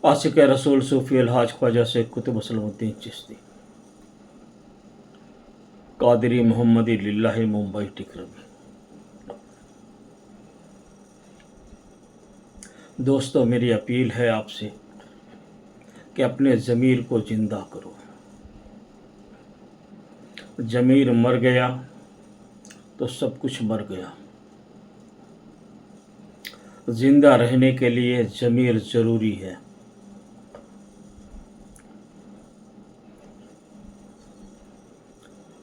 आशिक रसूल सूफी अलहाज ख्वाजा से कुतुब सलामुद्दीन चिश्ती कादरी मोहम्मदी लिल्लाही मुंबई टिकरबी। दोस्तों, मेरी अपील है आपसे कि अपने ज़मीर को ज़िंदा करो। ज़मीर मर गया तो सब कुछ मर गया। ज़िंदा रहने के लिए ज़मीर ज़रूरी है।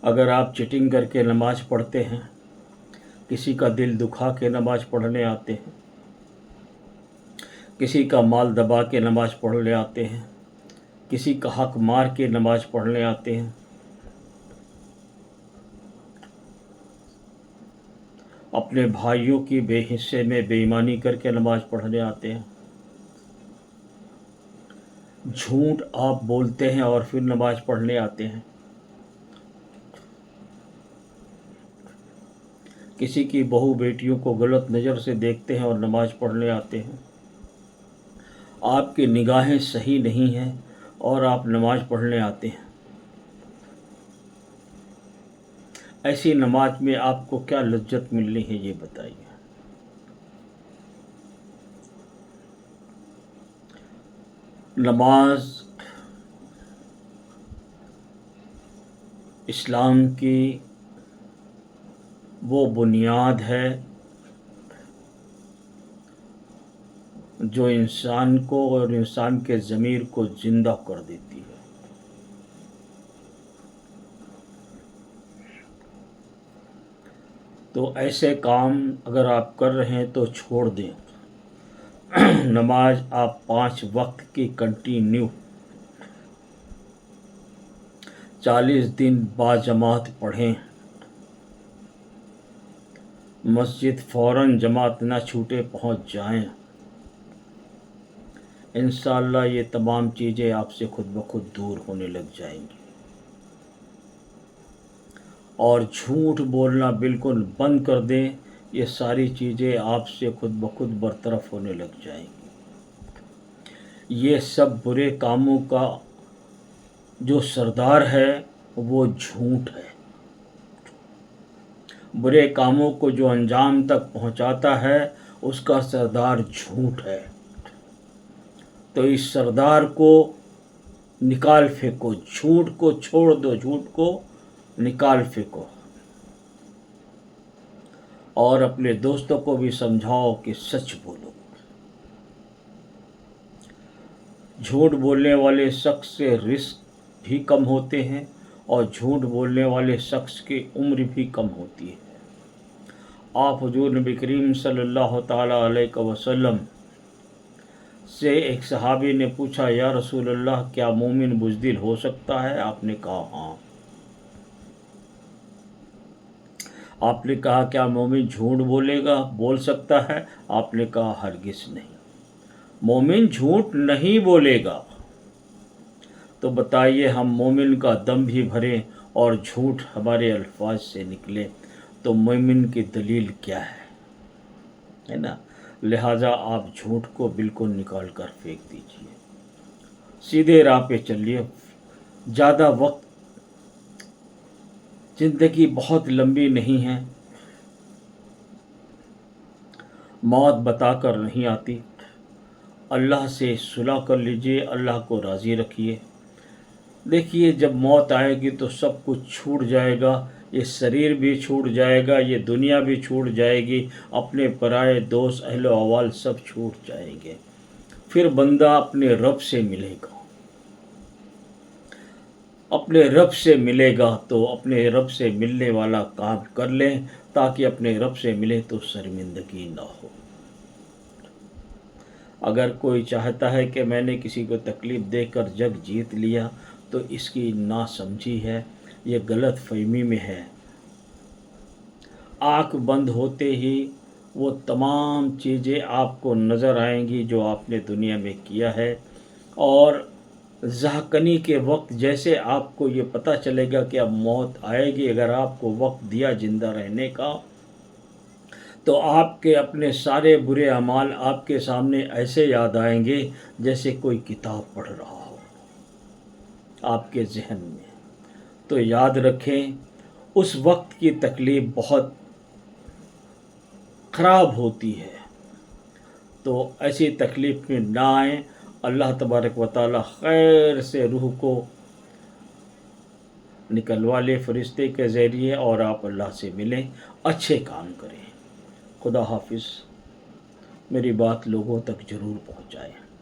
अगर आप चीटिंग करके नमाज़ पढ़ते हैं, किसी का दिल दुखा के नमाज़ पढ़ने आते हैं, किसी का माल दबा के नमाज़ पढ़ने आते हैं, किसी का हक मार के नमाज़ पढ़ने आते हैं, अपने भाइयों की बेहिस्से में बेईमानी करके नमाज़ पढ़ने आते हैं, झूठ आप बोलते हैं और फिर नमाज़ पढ़ने आते हैं, किसी की बहू बेटियों को गलत नज़र से देखते हैं और नमाज़ पढ़ने आते हैं। आपकी निगाहें सही नहीं हैं और आप नमाज़ पढ़ने आते हैं। ऐसी नमाज में आपको क्या लज्जत मिलनी है, ये बताइए। नमाज इस्लाम की वो बुनियाद है जो इंसान को और इंसान के ज़मीर को ज़िंदा कर देती है। तो ऐसे काम अगर आप कर रहे हैं तो छोड़ दें। नमाज आप 5 वक्त की कंटिन्यू 40 दिन बाजमात पढ़ें। मस्जिद फ़ौरन जमात ना छूटे पहुंच जाएं। इंशाअल्लाह ये तमाम चीज़ें आपसे खुद ब खुद दूर होने लग जाएंगी और झूठ बोलना बिल्कुल बंद कर दें। ये सारी चीज़ें आपसे खुद ब खुद बरतरफ होने लग जाएंगी। ये सब बुरे कामों का जो सरदार है वो झूठ है। बुरे कामों को जो अंजाम तक पहुंचाता है उसका सरदार झूठ है। तो इस सरदार को निकाल फेंको, झूठ को छोड़ दो, झूठ को निकाल फेंको और अपने दोस्तों को भी समझाओ कि सच बोलो। झूठ बोलने वाले शख्स से रिस्क भी कम होते हैं और झूठ बोलने वाले शख्स की उम्र भी कम होती है। आप हुजूर नबी करीम सल्लल्लाहु ताला अलैहि वसल्लम से एक सहाबी ने पूछा, या रसूल अल्लाह, क्या मोमिन बुज़दिल हो सकता है? आपने कहा हाँ। आपने कहा, क्या मोमिन झूठ बोल सकता है? आपने कहा हरगिज़ नहीं, मोमिन झूठ नहीं बोलेगा। तो बताइए, हम मोमिन का दम भी भरें और झूठ हमारे अल्फाज से निकले तो मोमिन की दलील क्या है ना। लिहाजा आप झूठ को बिल्कुल निकाल कर फेंक दीजिए, सीधे राह पे चलिए। ज़्यादा वक्त, ज़िंदगी बहुत लंबी नहीं है, मौत बताकर नहीं आती। अल्लाह से सुलह कर लीजिए, अल्लाह को राज़ी रखिए। देखिए, जब मौत आएगी तो सब कुछ छूट जाएगा, ये शरीर भी छूट जाएगा, ये दुनिया भी छूट जाएगी, अपने पराए दोस्त अहल अवाल सब छूट जाएंगे। फिर बंदा अपने रब से मिलेगा। अपने रब से मिलेगा तो अपने रब से मिलने वाला काम कर लें ताकि अपने रब से मिले तो शर्मिंदगी ना हो। अगर कोई चाहता है कि मैंने किसी को तकलीफ़ देकर जग जीत लिया तो इसकी नासमझी है, ये गलत फहमी में है। आँख बंद होते ही वो तमाम चीज़ें आपको नज़र आएंगी जो आपने दुनिया में किया है और ज़ाहकनी के वक्त जैसे आपको ये पता चलेगा कि अब मौत आएगी, अगर आपको वक्त दिया ज़िंदा रहने का تو آپ کے اپنے سارے برے اعمال آپ کے سامنے ایسے یاد آئیں گے جیسے کوئی کتاب پڑھ رہا ہو آپ کے ذہن میں۔ تو یاد رکھیں اس وقت کی تکلیف بہت خراب ہوتی ہے، تو ایسی تکلیف میں نہ آئیں۔ اللہ تبارک و تعالی خیر سے روح کو نکلوا لے فرشتے کے ذریعے، اور آپ اللہ سے ملیں، اچھے کام کریں۔ خدا حافظ۔ میری بات لوگوں تک ضرور پہنچائیں۔